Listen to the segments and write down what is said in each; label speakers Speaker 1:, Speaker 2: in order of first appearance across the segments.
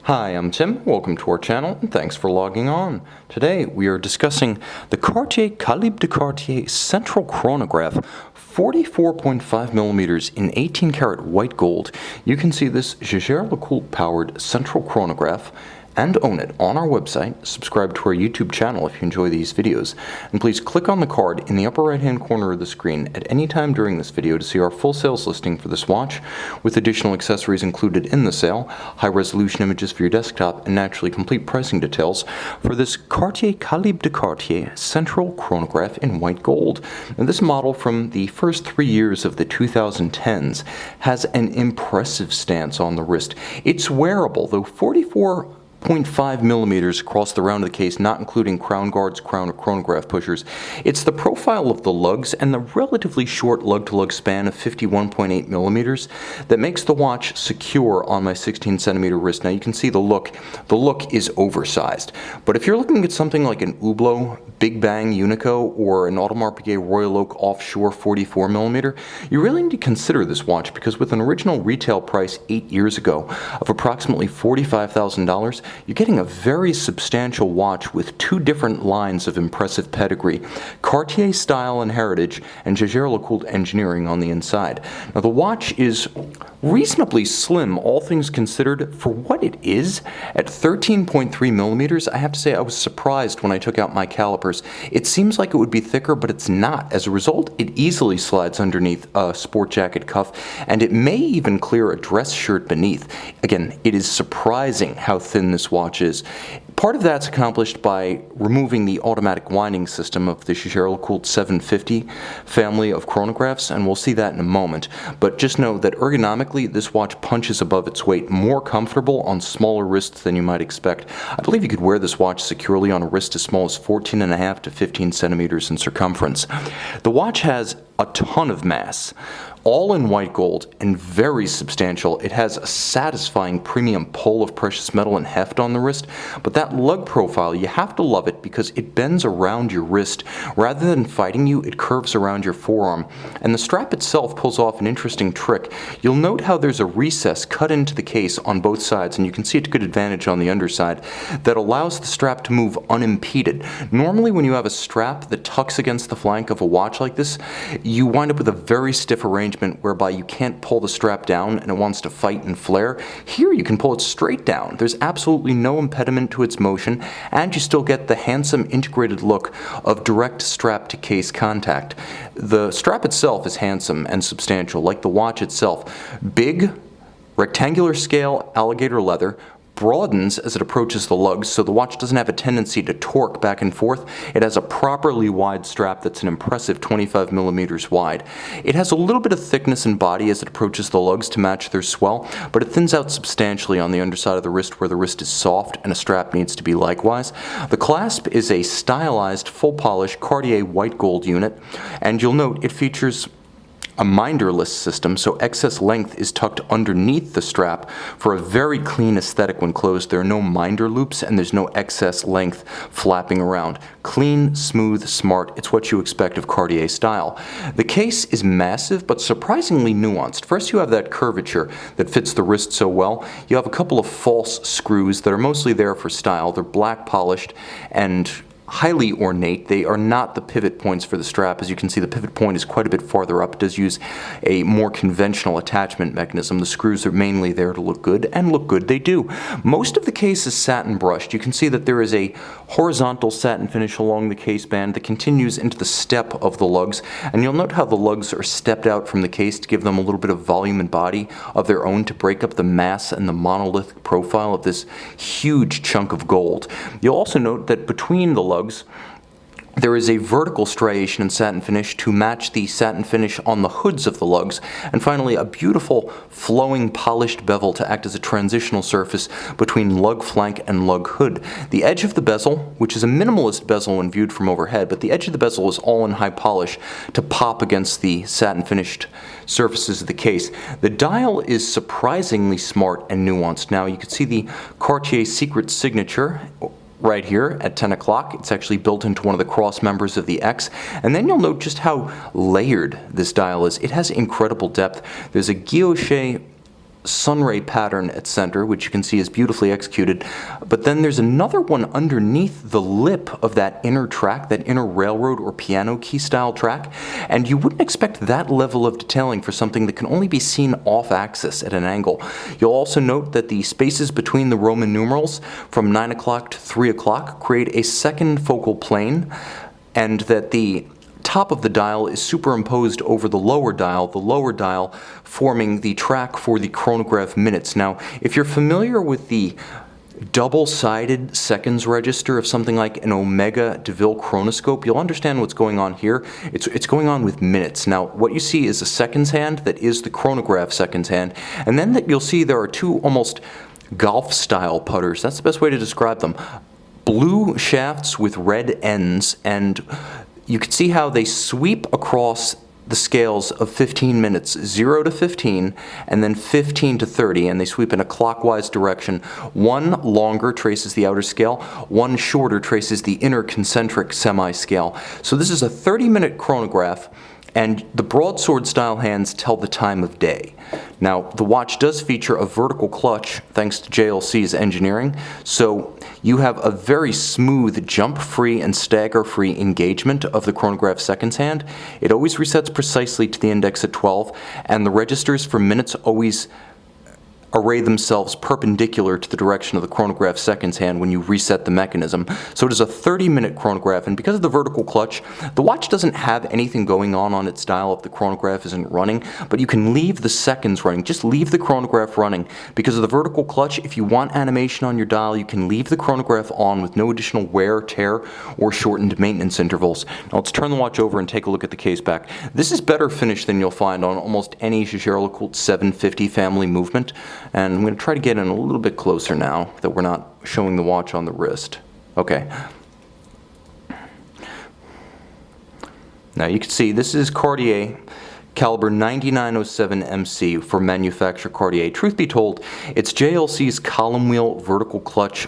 Speaker 1: Hi, I'm Tim. Welcome to our channel and thanks for logging on. Today we are discussing the Cartier Calibre de Cartier Central Chronograph 44.5 millimeters in 18 karat white gold. You can see this Jaeger-LeCoultre powered Central Chronograph and own it on our website. Subscribe to our YouTube channel if you enjoy these videos. And please click on the card in the upper right hand corner of the screen at any time during this video to see our full sales listing for this watch, with additional accessories included in the sale, high resolution images for your desktop, and naturally complete pricing details for this Cartier Calibre de Cartier Central Chronograph in white gold. And this model from the first 3 years of the 2010s has an impressive stance on the wrist. It's wearable, though 44.5 millimeters across the round of the case, not including crown guards, crown or chronograph pushers. It's the profile of the lugs and the relatively short lug-to-lug span of 51.8 millimeters that makes the watch secure on my 16 centimeter wrist. Now you can see the look. The look is oversized. But if you're looking at something like an Hublot Big Bang Unico or an Audemars Piguet Royal Oak Offshore 44 millimeter, you really need to consider this watch, because with an original retail price 8 years ago of approximately $45,000, you're getting a very substantial watch with two different lines of impressive pedigree: Cartier style and heritage, and Jaeger-LeCoultre engineering on the inside. Now the watch is reasonably slim, all things considered, for what it is. At 13.3 millimeters, I have to say I was surprised when I took out my calipers. It seems like it would be thicker, but it's not. As a result, it easily slides underneath a sport jacket cuff, and it may even clear a dress shirt beneath. Again, it is surprising how thin this watch is. Part of that's accomplished by removing the automatic winding system of the Jaeger-LeCoultre 750 family of chronographs, and we'll see that in a moment. But just know that ergonomically, this watch punches above its weight, more comfortable on smaller wrists than you might expect. I believe you could wear this watch securely on a wrist as small as 14.5 to 15 centimeters in circumference. The watch has a ton of mass, all in white gold and very substantial. It has a satisfying premium pull of precious metal and heft on the wrist, but that lug profile, you have to love it because it bends around your wrist. Rather than fighting you, it curves around your forearm, and the strap itself pulls off an interesting trick. You'll note how there's a recess cut into the case on both sides, and you can see it to good advantage on the underside, that allows the strap to move unimpeded. Normally when you have a strap that tucks against the flank of a watch like this, you wind up with a very stiff arrangement whereby you can't pull the strap down and it wants to fight and flare. Here you can pull it straight down. There's absolutely no impediment to its motion, and you still get the handsome integrated look of direct strap to case contact. The strap itself is handsome and substantial, like the watch itself. Big, rectangular scale alligator leather, broadens as it approaches the lugs, so the watch doesn't have a tendency to torque back and forth. It has a properly wide strap that's an impressive 25 millimeters wide. It has a little bit of thickness in body as it approaches the lugs to match their swell, but it thins out substantially on the underside of the wrist where the wrist is soft and a strap needs to be likewise. The clasp is a stylized, full polish Cartier white gold unit, and you'll note it features a minderless system, so excess length is tucked underneath the strap for a very clean aesthetic when closed. There are no minder loops and there's no excess length flapping around. Clean, smooth, smart. It's what you expect of Cartier style. The case is massive but surprisingly nuanced. First, you have that curvature that fits the wrist so well. You have a couple of false screws that are mostly there for style. They're black polished and highly ornate. They are not the pivot points for the strap. As you can see, the pivot point is quite a bit farther up. It does use a more conventional attachment mechanism. The screws are mainly there to look good, and look good they do. Most of the case is satin brushed. You can see that there is a horizontal satin finish along the case band that continues into the step of the lugs, and you'll note how the lugs are stepped out from the case to give them a little bit of volume and body of their own to break up the mass and the monolithic profile of this huge chunk of gold. You'll also note that between the lugs, there is a vertical striation in satin finish to match the satin finish on the hoods of the lugs, and finally a beautiful flowing polished bevel to act as a transitional surface between lug flank and lug hood. The edge of the bezel, which is a minimalist bezel when viewed from overhead, but the edge of the bezel is all in high polish to pop against the satin finished surfaces of the case. The dial is surprisingly smart and nuanced. Now you can see the Cartier secret signature right here at 10 o'clock. It's actually built into one of the cross members of the X. And then you'll note just how layered this dial is. It has incredible depth. There's a guilloche sunray pattern at center, which you can see is beautifully executed. But then there's another one underneath the lip of that inner track, that inner railroad or piano key style track. And you wouldn't expect that level of detailing for something that can only be seen off axis at an angle. You'll also note that the spaces between the Roman numerals from 9 o'clock to 3 o'clock create a second focal plane, and that the top of the dial is superimposed over the lower dial forming the track for the chronograph minutes. Now, if you're familiar with the double-sided seconds register of something like an Omega DeVille chronoscope, you'll understand what's going on here. It's going on with minutes. Now, what you see is a seconds hand that is the chronograph seconds hand, and then you'll see there are two almost golf-style putters. That's the best way to describe them. Blue shafts with red ends, and you can see how they sweep across the scales of 15 minutes, 0 to 15, and then 15 to 30, and they sweep in a clockwise direction. One longer traces the outer scale, one shorter traces the inner concentric semi-scale. So this is a 30-minute chronograph, and the broadsword style hands tell the time of day. Now, the watch does feature a vertical clutch thanks to JLC's engineering, so you have a very smooth jump-free and stagger-free engagement of the chronograph seconds hand. It always resets precisely to the index at 12, and the registers for minutes always array themselves perpendicular to the direction of the chronograph seconds hand when you reset the mechanism. So it is a 30-minute chronograph, and because of the vertical clutch, the watch doesn't have anything going on its dial if the chronograph isn't running, but you can leave the seconds running. Just leave the chronograph running. Because of the vertical clutch, if you want animation on your dial, you can leave the chronograph on with no additional wear, tear, or shortened maintenance intervals. Now let's turn the watch over and take a look at the case back. This is better finish than you'll find on almost any Jaeger-LeCoultre 750 family movement. And I'm going to try to get in a little bit closer now that we're not showing the watch on the wrist. Okay. Now you can see this is Cartier Calibre 9907MC for manufacturer Cartier. Truth be told, it's JLC's column wheel vertical clutch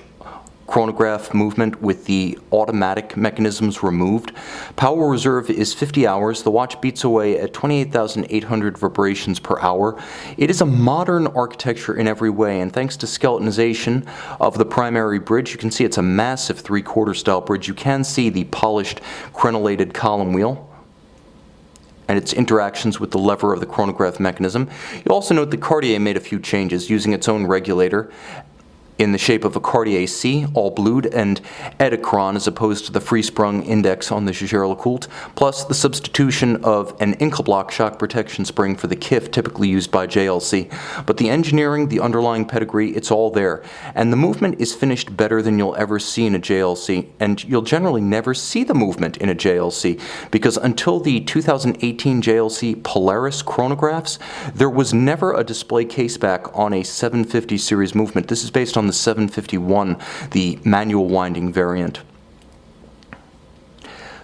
Speaker 1: chronograph movement with the automatic mechanisms removed. Power reserve is 50 hours. The watch beats away at 28,800 vibrations per hour. It is a modern architecture in every way, and thanks to skeletonization of the primary bridge, you can see it's a massive 3/4 style bridge. You can see the polished crenellated column wheel and its interactions with the lever of the chronograph mechanism. You'll also note that Cartier made a few changes using its own regulator in the shape of a Cartier C, all blued, and Edicron as opposed to the free-sprung index on the Jaeger-LeCoultre, plus the substitution of an Inkelblock shock protection spring for the KIF typically used by JLC. But the engineering, the underlying pedigree, it's all there. And the movement is finished better than you'll ever see in a JLC, and you'll generally never see the movement in a JLC, because until the 2018 JLC Polaris chronographs, there was never a display caseback on a 750 series movement. This is based on the 751, the manual winding variant.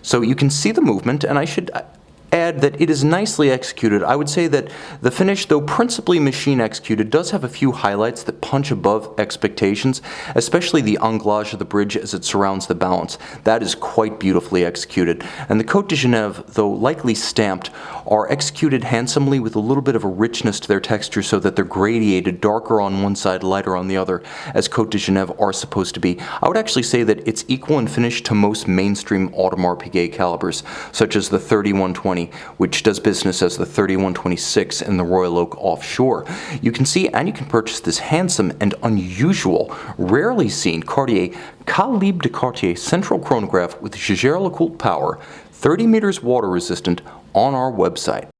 Speaker 1: So you can see the movement, and I should add that it is nicely executed. I would say that the finish, though principally machine executed, does have a few highlights that punch above expectations, especially the anglage of the bridge as it surrounds the balance. That is quite beautifully executed. And the Côte de Genève, though likely stamped, are executed handsomely with a little bit of a richness to their texture so that they're gradiated, darker on one side, lighter on the other, as Côte de Genève are supposed to be. I would actually say that it's equal in finish to most mainstream Audemars Piguet calibers, such as the 3120, which does business as the 3126 in the Royal Oak offshore. You can see and you can purchase this handsome and unusual, rarely seen Cartier Calibre de Cartier central chronograph with Jaeger-LeCoultre power, 30 meters water resistant, on our website.